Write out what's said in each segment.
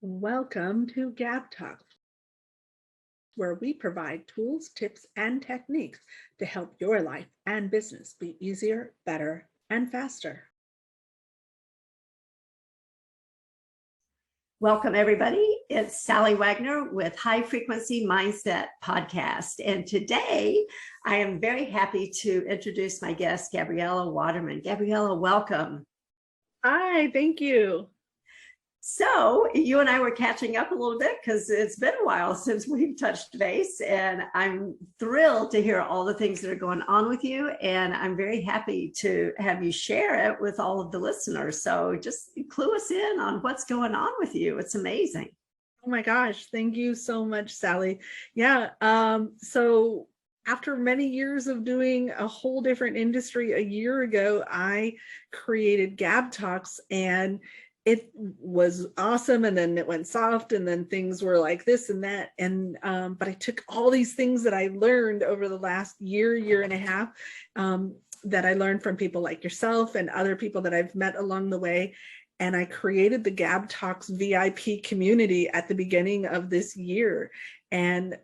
Welcome to GabTalks, where we provide tools, tips, and techniques to help your life and business be easier, better, and faster. Welcome, everybody. It's Sallie Wagner with High Frequency Mindset Podcast. And today I am very happy to introduce my guest, Gabriella Waterman. Gabriella, welcome. Hi, thank you. So you and I were catching up a little bit because it's been a while since we've touched base, and I'm thrilled to hear all the things that are going on with you. And I'm very happy to have you share it with all of the listeners. So just clue us in on what's going on with you. It's amazing. Oh my gosh, thank you so much, Sallie. Yeah, so after many years of doing a whole different industry, a year ago, I created GabTalks, and it was awesome. And then it went soft, and then things were like this and that. And but I took all these things that I learned over the last year and a half, that I learned from people like yourself and other people that I've met along the way. And I created the GabTalks VIP community at the beginning of this year. And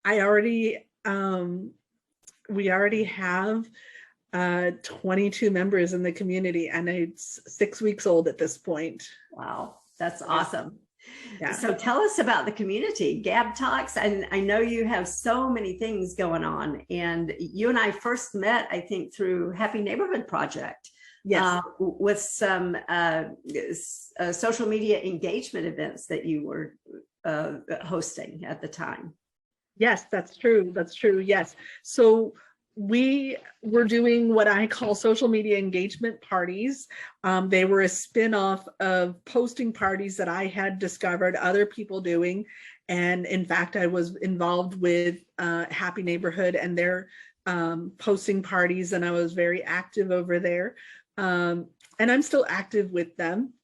I already, we already have 22 members in the community, and it's 6 weeks old at this point. Wow, that's awesome. Yeah. So tell us about the community, GabTalks. And I know you have so many things going on, and you and I first met, I think, through Happy Neighborhood Project. Yes. With some social media engagement events that you were hosting at the time. Yes, that's true. That's true. Yes. So we were doing what I call social media engagement parties. They were a spin-off of posting parties that I had discovered other people doing. And in fact, I was involved with Happy Neighborhood and their posting parties, and I was very active over there. And I'm still active with them.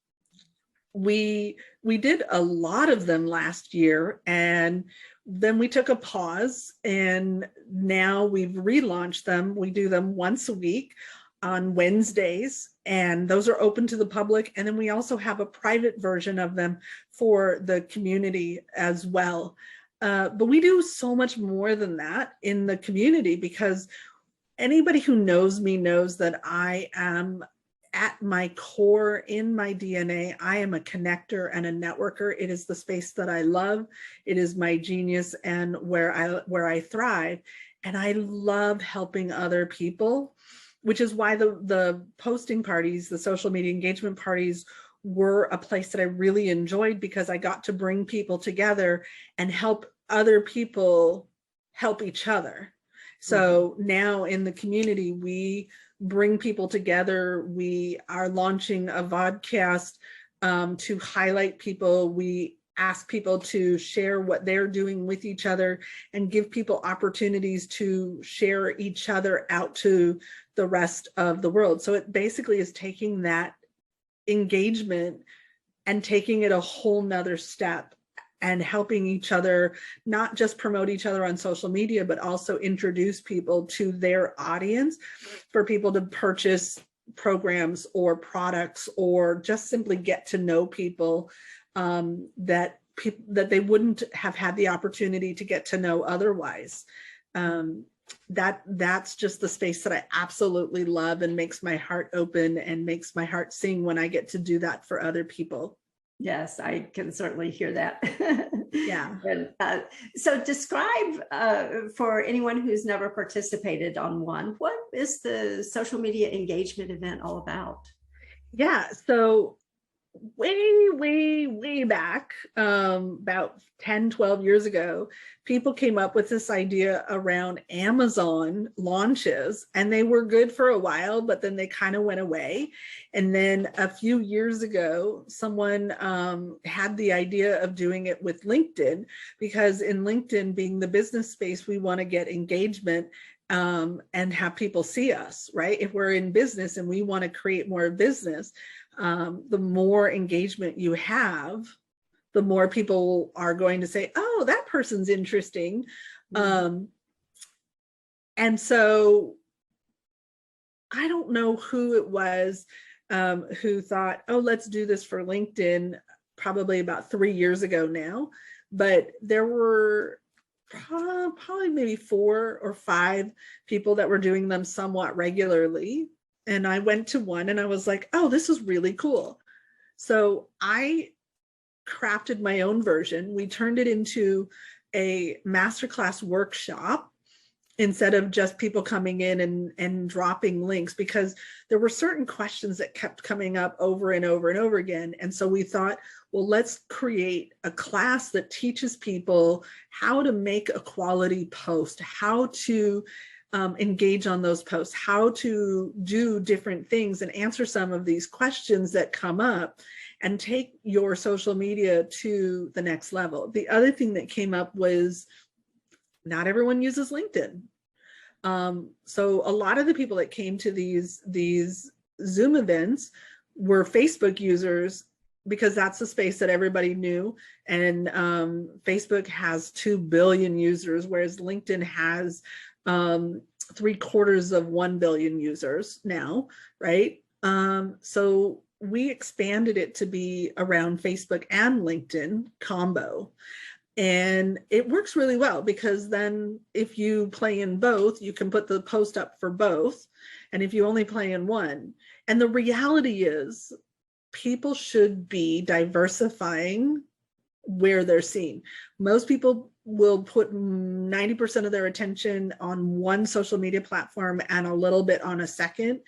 We did a lot of them last year, and then we took a pause, and now we've relaunched them. We do them once a week on Wednesdays, and those are open to the public. And then we also have a private version of them for the community as well. But we do so much more than that in the community, because anybody who knows me knows that I am, at my core, in my DNA, I am a connector and a networker. It is the space that I love. It is my genius and where I thrive. And I love helping other people, which is why the posting parties, the social media engagement parties, were a place that I really enjoyed, because I got to bring people together and help other people help each other. So now in the community, we bring people together. We are launching a vodcast to highlight people. We ask people to share what they're doing with each other and give people opportunities to share each other out to the rest of the world. So it basically is taking that engagement and taking it a whole nother step, and helping each other, not just promote each other on social media, but also introduce people to their audience, for people to purchase programs or products, or just simply get to know people that they wouldn't have had the opportunity to get to know otherwise. That's just the space that I absolutely love, and makes my heart open and makes my heart sing when I get to do that for other people. Yes, I can certainly hear that. Yeah. And, so describe, for anyone who's never participated on one, what is the social media engagement event all about? Yeah, so way back, about 10, 12 years ago, people came up with this idea around Amazon launches, and they were good for a while, but then they kind of went away. And then a few years ago, someone had the idea of doing it with LinkedIn, because in LinkedIn, being the business space, we want to get engagement and have people see us, right? If we're in business and we want to create more business, the more engagement you have, the more people are going to say, oh, that person's interesting. And so I don't know who it was who thought, oh, let's do this for LinkedIn. probably about 3 years ago now, but there were probably maybe 4 or 5 people that were doing them somewhat regularly. And I went to one and I was like, oh, this is really cool. So I crafted my own version. We turned it into a masterclass workshop instead of just people coming in and dropping links, because there were certain questions that kept coming up over and over and over again. And so we thought, well, let's create a class that teaches people how to make a quality post, how to engage on those posts, how to do different things and answer some of these questions that come up and take your social media to the next level. The other thing that came up was not everyone uses LinkedIn. So a lot of the people that came to these Zoom events were Facebook users, because that's the space that everybody knew. And Facebook has 2 billion users, whereas LinkedIn has 750 million users now, right? So we expanded it to be around Facebook and LinkedIn combo. And it works really well, because then if you play in both, you can put the post up for both. And if you only play in one, and the reality is people should be diversifying where they're seen. Most people will put 90% of their attention on one social media platform and a little bit on a second.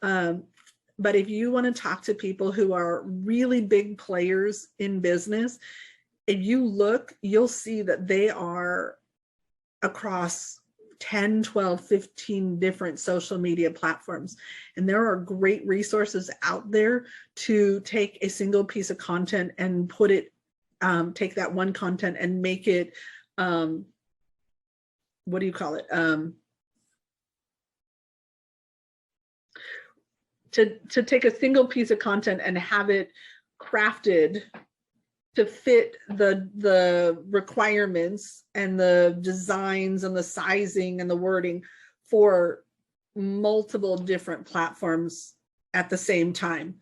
But if you want to talk to people who are really big players in business, if you look, you'll see that they are across 10, 12, 15 different social media platforms. And there are great resources out there to take a single piece of content and put it, take that one content and make it, what do you call it? To take a single piece of content and have it crafted to fit the requirements and the designs and the sizing and the wording for multiple different platforms at the same time.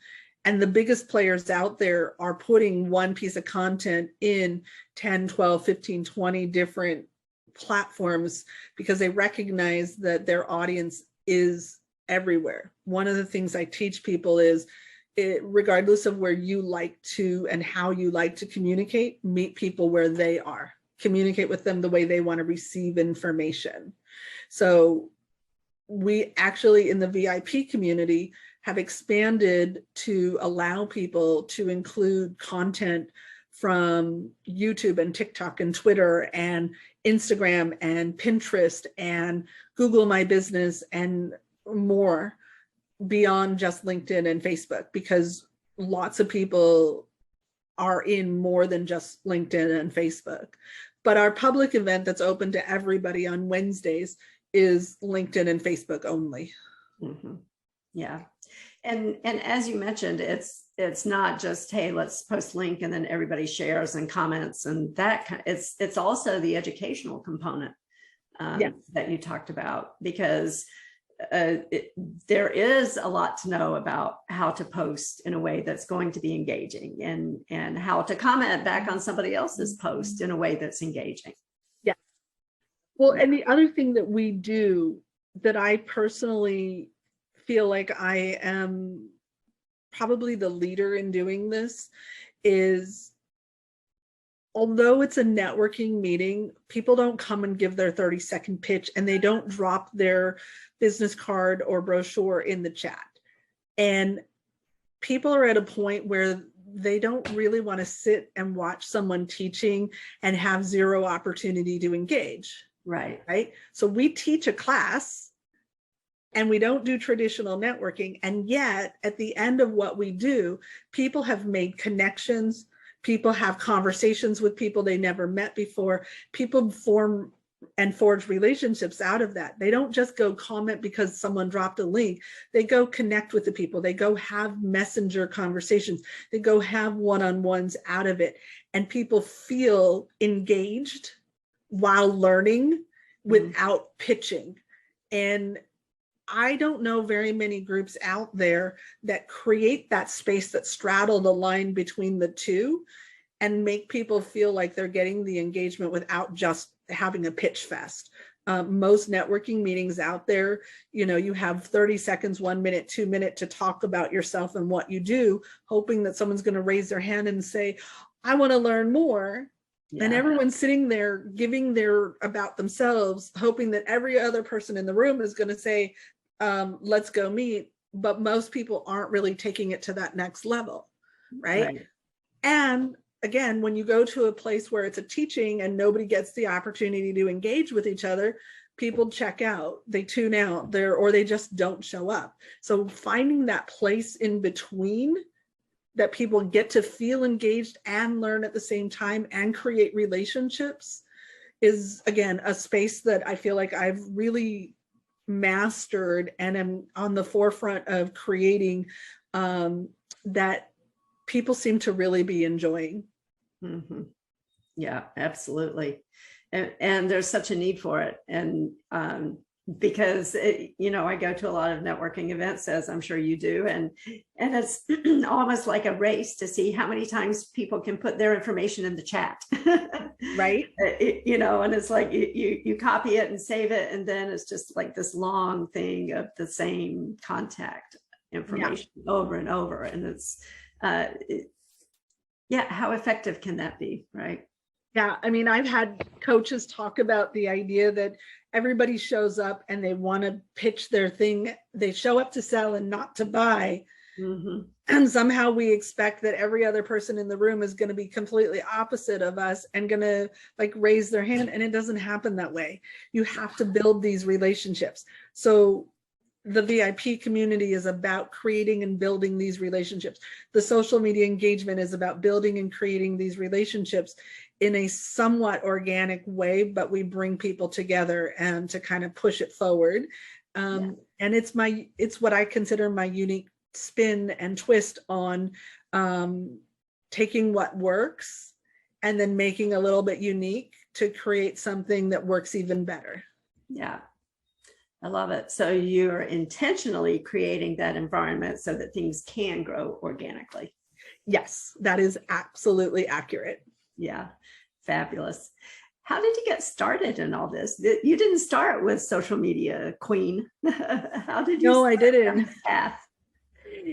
And the biggest players out there are putting one piece of content in 10, 12, 15, 20 different platforms, because they recognize that their audience is everywhere. One of the things I teach people is, regardless of where you like to and how you like to communicate, meet people where they are. Communicate with them the way they want to receive information. So we actually, in the VIP community, have expanded to allow people to include content from YouTube and TikTok and Twitter and Instagram and Pinterest and Google My Business and more, beyond just LinkedIn and Facebook, because lots of people are in more than just LinkedIn and Facebook. But our public event that's open to everybody on Wednesdays is LinkedIn and Facebook only. Mm-hmm. Yeah. And as you mentioned, it's not just, hey, let's post link and then everybody shares and comments, and that it's also the educational component that you talked about, because there is a lot to know about how to post in a way that's going to be engaging, and how to comment back on somebody else's post in a way that's engaging. Yeah. Well, and the other thing that we do that I personally feel like I am probably the leader in doing this is, although it's a networking meeting, people don't come and give their 30-second pitch, and they don't drop their business card or brochure in the chat. And people are at a point where they don't really want to sit and watch someone teaching and have zero opportunity to engage. Right. So we teach a class and we don't do traditional networking. And yet at the end of what we do, people have made connections. People have conversations with people they never met before. People form and forge relationships out of that. They don't just go comment because someone dropped a link. They go connect with the people. They go have messenger conversations. They go have one-on-ones out of it. And people feel engaged while learning without pitching. And I don't know very many groups out there that create that space that straddle the line between the two and make people feel like they're getting the engagement without just having a pitch fest. Most networking meetings out there, you have 30 seconds, 1 minute, 2 minutes to talk about yourself and what you do, hoping that someone's going to raise their hand and say, I want to learn more. Yeah. And everyone's sitting there giving their about themselves, hoping that every other person in the room is going to say, let's go meet. But most people aren't really taking it to that next level, right? And again, when you go to a place where it's a teaching and nobody gets the opportunity to engage with each other, people check out, they tune out there, or they just don't show up. So finding that place in between that people get to feel engaged and learn at the same time and create relationships is, again, a space that I feel like I've really mastered and am on the forefront of creating, that people seem to really be enjoying. Mm-hmm. Yeah, absolutely. And there's such a need for it. And because I go to a lot of networking events, as I'm sure you do, and it's almost like a race to see how many times people can put their information in the chat. Right. And it's like you copy it and save it, and then it's just like this long thing of the same contact information over and over. And it's how effective can that be, right? Yeah, I mean, I've had coaches talk about the idea that everybody shows up and they want to pitch their thing. They show up to sell and not to buy. Mm-hmm. And somehow we expect that every other person in the room is going to be completely opposite of us and going to like raise their hand. And it doesn't happen that way. You have to build these relationships. So the VIP community is about creating and building these relationships. The social media engagement is about building and creating these relationships in a somewhat organic way, but we bring people together and to kind of push it forward. And it's what I consider my unique spin and twist on taking what works and then making a little bit unique to create something that works even better. Yeah. I love it. So you're intentionally creating that environment so that things can grow organically. Yes, that is absolutely accurate. Yeah, fabulous. How did you get started in all this? You didn't start with social media queen. How did you? No, I didn't. On this path?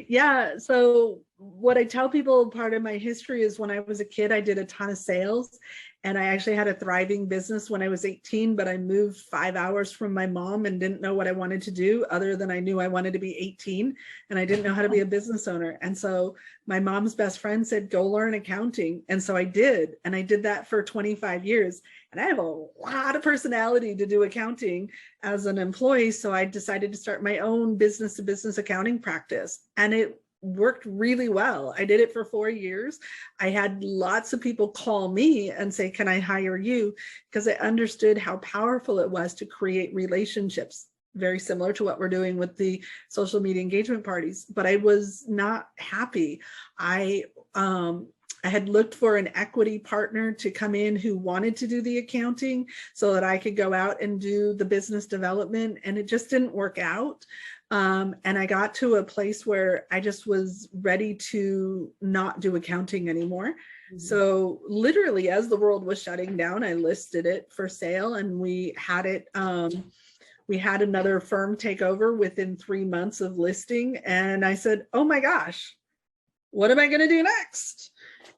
Yeah. So what I tell people, part of my history is when I was a kid, I did a ton of sales, and I actually had a thriving business when I was 18, but I moved 5 hours from my mom and didn't know what I wanted to do other than I knew I wanted to be 18 and I didn't know how to be a business owner. And so my mom's best friend said, go learn accounting. And so I did. And I did that for 25 years. And I have a lot of personality to do accounting as an employee. So I decided to start my own business to business accounting practice. And it worked really well. I did it for 4 years. I had lots of people call me and say, can I hire you? Because I understood how powerful it was to create relationships, very similar to what we're doing with the social media engagement parties. But I was not happy. I had looked for an equity partner to come in who wanted to do the accounting so that I could go out and do the business development, and it just didn't work out. And I got to a place where I just was ready to not do accounting anymore. Mm-hmm. So literally, as the world was shutting down, I listed it for sale, and we had it. We had another firm take over within 3 months of listing, and I said, "Oh my gosh, what am I going to do next?"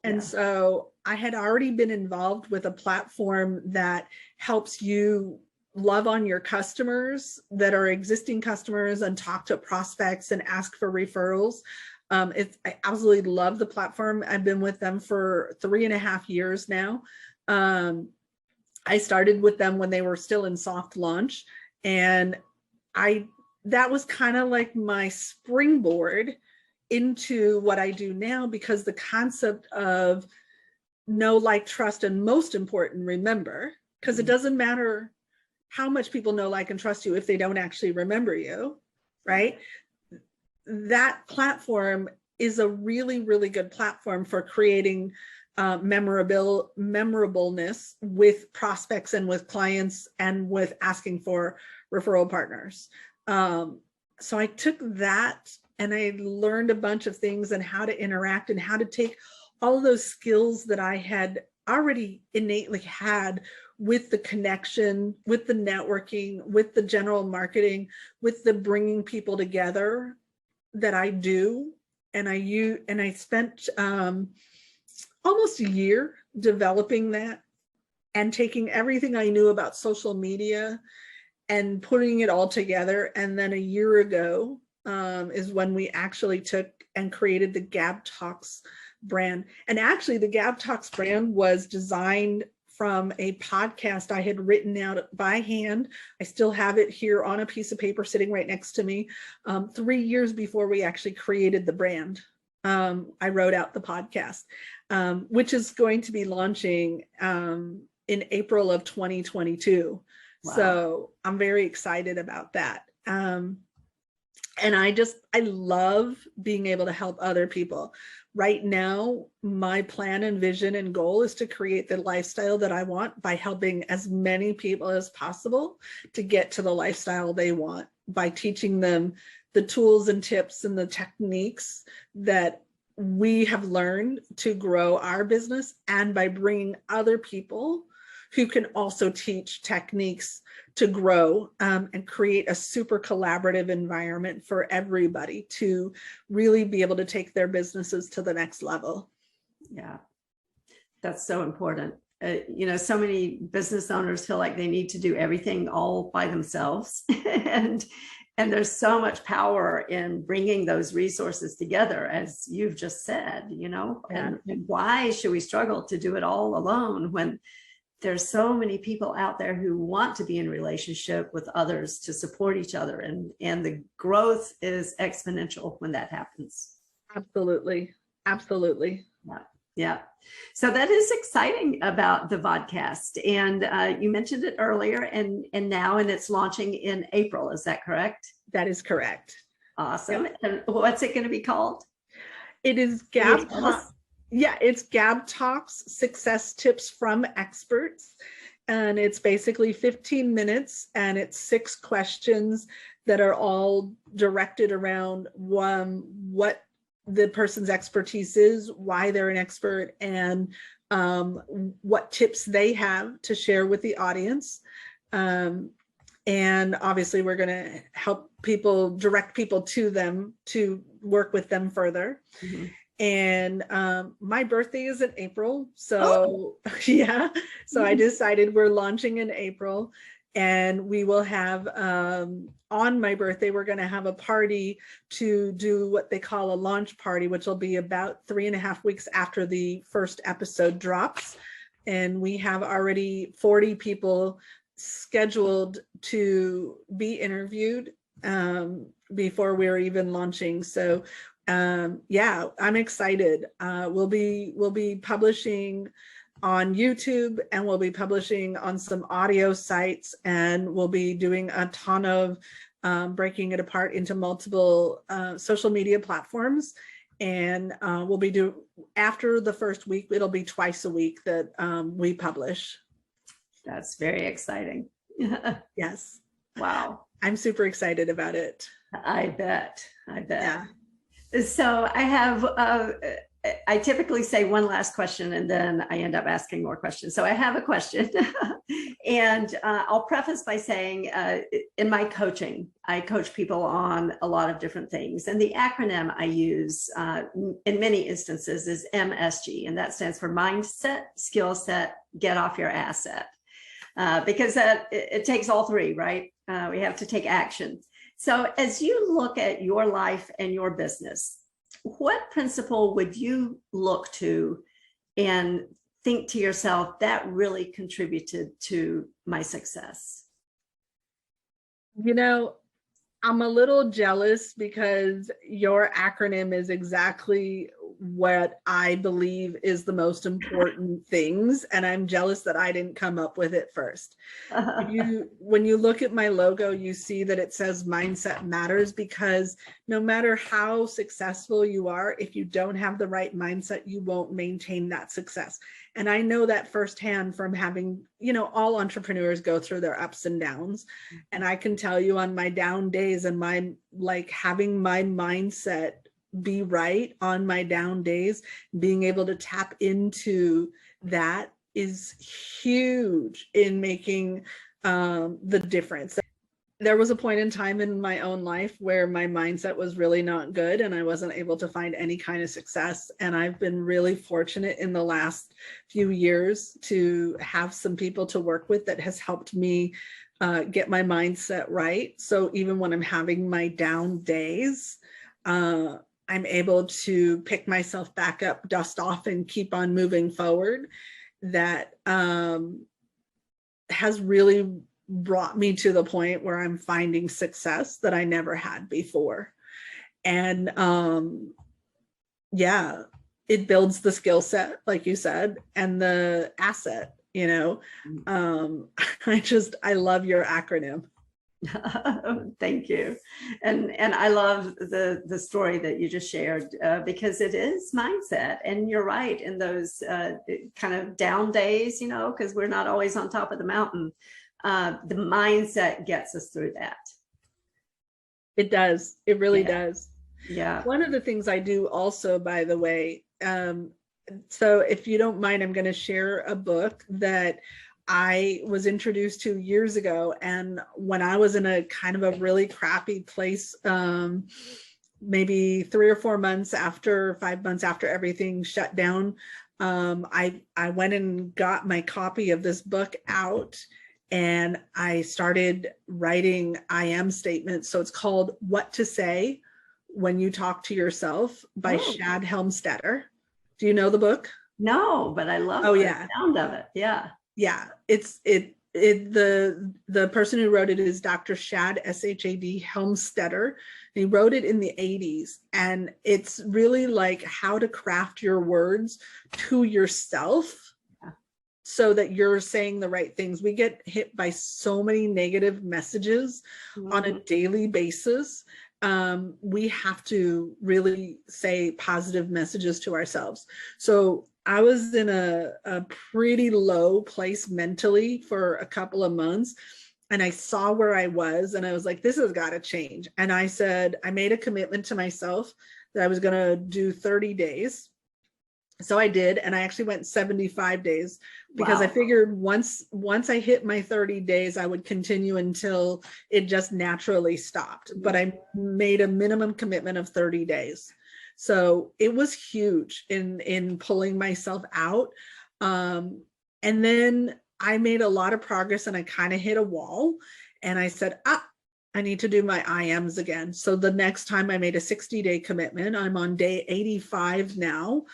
And so I had already been involved with a platform that helps you love on your customers that are existing customers and talk to prospects and ask for referrals. I absolutely love the platform. I've been with them for 3.5 years now. I started with them when they were still in soft launch, and that was kind of like my springboard into what I do now, because the concept of know, like, trust, and most important, remember, because it doesn't matter how much people know, like, and trust you if they don't actually remember you, right? That platform is a really, really good platform for creating memorableness with prospects and with clients and with asking for referral partners. So I took that and I learned a bunch of things and how to interact and how to take all of those skills that I had already innately had with the connection, with the networking, with the general marketing, with the bringing people together that I do. And I spent almost a year developing that and taking everything I knew about social media and putting it all together. And then a year ago is when we actually took and created the GabTalks brand. And actually the GabTalks brand was designed from a podcast I had written out by hand. I still have it here on a piece of paper sitting right next to me. 3 years before we actually created the brand, I wrote out the podcast, which is going to be launching in April of 2022. Wow. So I'm very excited about that. And I love being able to help other people. Right now, my plan and vision and goal is to create the lifestyle that I want by helping as many people as possible to get to the lifestyle they want, by teaching them the tools and tips and the techniques that we have learned to grow our business, and by bringing other people who can also teach techniques to grow and create a super collaborative environment for everybody to really be able to take their businesses to the next level. Yeah, that's so important. You know, so many business owners feel like they need to do everything all by themselves. and there's so much power in bringing those resources together, as you've just said, you know. Yeah. And why should we struggle to do it all alone when there's so many people out there who want to be in relationship with others to support each other, and the growth is exponential when that happens. Absolutely. Absolutely. Yeah. Yeah. So that is exciting about the vodcast. And you mentioned it earlier and it's launching in April. Is that correct? That is correct. Awesome. Yep. And what's it going to be called? It is GabTalks. Yeah, it's GabTalks, Success Tips from Experts. And it's basically 15 minutes and it's 6 questions that are all directed around what the person's expertise is, why they're an expert, and what tips they have to share with the audience. And obviously we're going to help people, direct people to them to work with them further. Mm-hmm. And my birthday is in April. So yeah, so I decided we're launching in April, and we will have on my birthday, we're going to have a party to do what they call a launch party, which will be about 3.5 weeks after the first episode drops. And we have already 40 people scheduled to be interviewed before we're even launching. So yeah, I'm excited. We'll be publishing on YouTube, and we'll be publishing on some audio sites, and we'll be doing a ton of breaking it apart into multiple social media platforms. And we'll be after the first week, it'll be twice a week that we publish. That's very exciting. Yes. Wow. I'm super excited about it. I bet. Yeah. So I have, I typically say one last question and then I end up asking more questions. So I have a question and I'll preface by saying in my coaching, I coach people on a lot of different things. And the acronym I use in many instances is MSG, and that stands for mindset, skill set, get off your asset. Because it takes all three, right? We have to take action. So as you look at your life and your business, what principle would you look to and think to yourself, that really contributed to my success? You know, I'm a little jealous because your acronym is exactly what I believe is the most important things. And I'm jealous that I didn't come up with it first. When you look at my logo, you see that it says mindset matters, because no matter how successful you are, if you don't have the right mindset, you won't maintain that success. And I know that firsthand from having, all entrepreneurs go through their ups and downs. And I can tell you on my down days and having my mindset be right on my down days, being able to tap into that is huge in making the difference. There was a point in time in my own life where my mindset was really not good and I wasn't able to find any kind of success. And I've been really fortunate in the last few years to have some people to work with that has helped me get my mindset right. So even when I'm having my down days, I'm able to pick myself back up, dust off, and keep on moving forward. That has really brought me to the point where I'm finding success that I never had before. And it builds the skill set, like you said, and the asset, I love your acronym. Thank you. And I love the story that you just shared, because it is mindset. And you're right, in those kind of down days, because we're not always on top of the mountain. The mindset gets us through that. It does. It really does. Yeah. One of the things I do also, by the way, so if you don't mind, I'm going to share a book that I was introduced to years ago. And when I was in a kind of a really crappy place, maybe 3 or 4 months after, 5 months after everything shut down, I went and got my copy of this book out and I started writing I am statements. So it's called What to Say When You Talk to Yourself by Shad Helmstetter. Do you know the book? No, but I love the sound of it. Yeah. Yeah, the person who wrote it is Dr. Shad, S-H-A-D Helmstetter. He wrote it in the 80s, and it's really like how to craft your words to yourself so that you're saying the right things. We get hit by so many negative messages on a daily basis. We have to really say positive messages to ourselves. So I was in a pretty low place mentally for a couple of months, and I saw where I was and I was like, this has got to change. And I said, I made a commitment to myself that I was going to do 30 days. So I did, and I actually went 75 days because I figured once I hit my 30 days, I would continue until it just naturally stopped. But I made a minimum commitment of 30 days. So it was huge in pulling myself out. And then I made a lot of progress and I kind of hit a wall and I said, I need to do my IMs again. So the next time I made a 60-day commitment, I'm on day 85 now.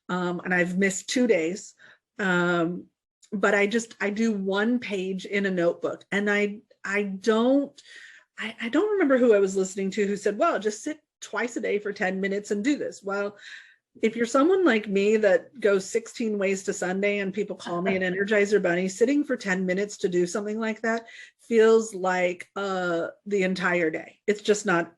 And I've missed 2 days. But I do one page in a notebook, and I don't remember who I was listening to who said, well, just sit twice a day for 10 minutes and do this. Well, if you're someone like me that goes 16 ways to Sunday and people call me an Energizer Bunny, sitting for 10 minutes to do something like that feels like the entire day. It's just not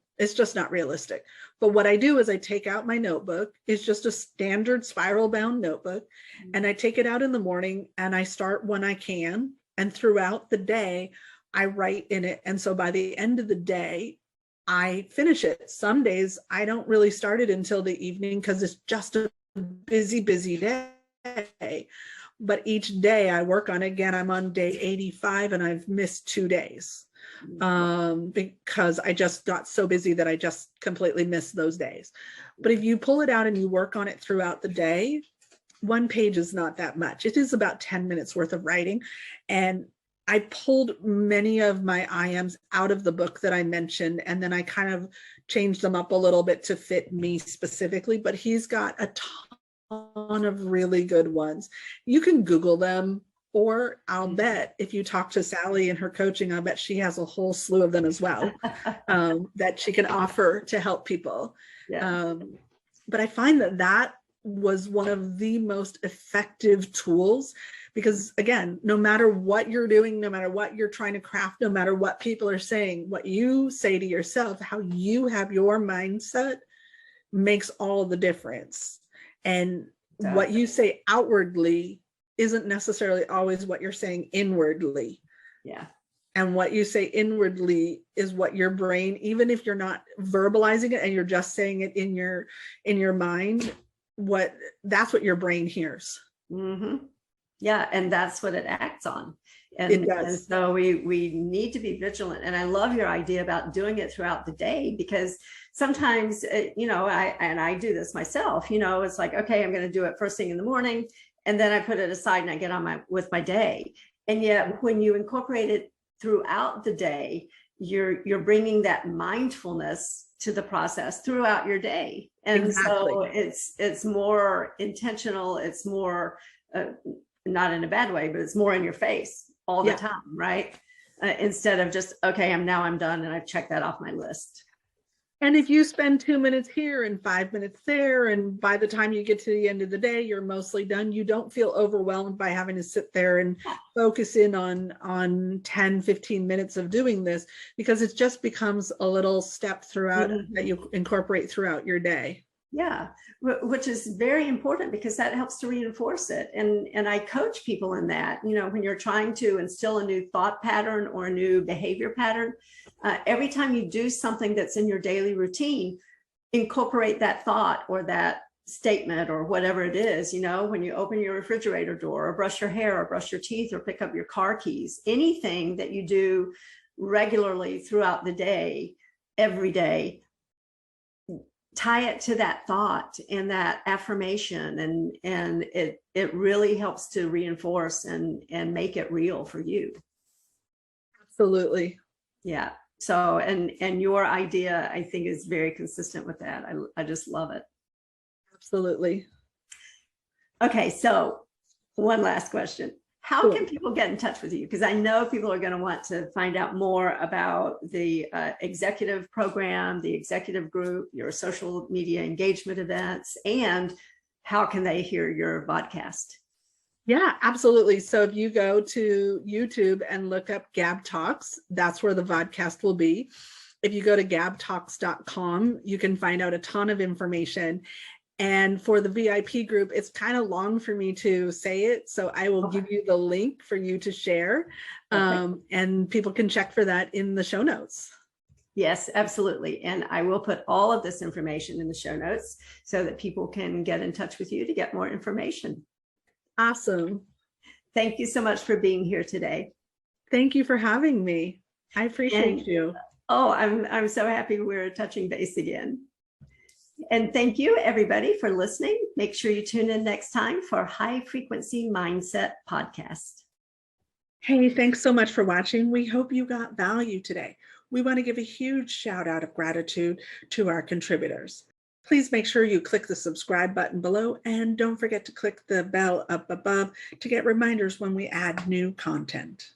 realistic. But what I do is I take out my notebook. It's just a standard spiral bound notebook. And I take it out in the morning and I start when I can. And throughout the day, I write in it. And so by the end of the day, I finish it. Some days I don't really start it until the evening because it's just a busy, busy day. But each day I work on it. Again, I'm on day 85 and I've missed 2 days because I just got so busy that I just completely missed those days. But if you pull it out and you work on it throughout the day, 1 page is not that much. It is about 10 minutes worth of writing. And I pulled many of my IMs out of the book that I mentioned, and then I kind of changed them up a little bit to fit me specifically, but he's got a ton of really good ones. You can Google them, or I'll bet if you talk to Sallie and her coaching, I'll bet she has a whole slew of them as well that she can offer to help people. Yeah. But I find that was one of the most effective tools, because again, no matter what you're doing, no matter what you're trying to craft, no matter what people are saying, what you say to yourself, how you have your mindset makes all the difference. And what you say outwardly isn't necessarily always what you're saying inwardly. Yeah. And what you say inwardly is what your brain, even if you're not verbalizing it and you're just saying it in your mind, that's what your brain hears. Mm-hmm. Yeah, and that's what it acts on. It does. And so we need to be vigilant. And I love your idea about doing it throughout the day, because sometimes, I do this myself, it's like, okay, I'm going to do it first thing in the morning, and then I put it aside and I get on with my day. And yet when you incorporate it throughout the day, you're bringing that mindfulness to the process throughout your day. And exactly. So it's more intentional. It's more, not in a bad way, but it's more in your face all the time, right? Instead of just, okay, I'm done and I've checked that off my list. And if you spend 2 minutes here and 5 minutes there, and by the time you get to the end of the day, you're mostly done, you don't feel overwhelmed by having to sit there and focus in on 10, 15 minutes of doing this, because it just becomes a little step throughout that you incorporate throughout your day. Yeah, which is very important, because that helps to reinforce it. And I coach people in that, when you're trying to instill a new thought pattern or a new behavior pattern, every time you do something that's in your daily routine, incorporate that thought or that statement or whatever it is. When you open your refrigerator door, or brush your hair, or brush your teeth, or pick up your car keys, anything that you do regularly throughout the day, every day, tie it to that thought and that affirmation, and it really helps to reinforce and make it real for you. Absolutely. Yeah. So, and your idea, I think, is very consistent with that. I just love it. Absolutely. Okay. So one last question. How can people get in touch with you? Because I know people are going to want to find out more about the executive program, the executive group, your social media engagement events, and how can they hear your podcast? Yeah, absolutely. So if you go to YouTube and look up GabTalks, that's where the vodcast will be. If you go to GabTalks.com, you can find out a ton of information. And for the VIP group, it's kind of long for me to say it, so I will give you the link for you to share, and people can check for that in the show notes. Yes, absolutely. And I will put all of this information in the show notes so that people can get in touch with you to get more information. Awesome. Thank you so much for being here today. Thank you for having me. I appreciate you. Oh, I'm so happy we're touching base again. And thank you, everybody, for listening. Make sure you tune in next time for High Frequency Mindset Podcast. Hey, thanks so much for watching. We hope you got value today. We want to give a huge shout out of gratitude to our contributors. Please make sure you click the subscribe button below, and don't forget to click the bell up above to get reminders when we add new content.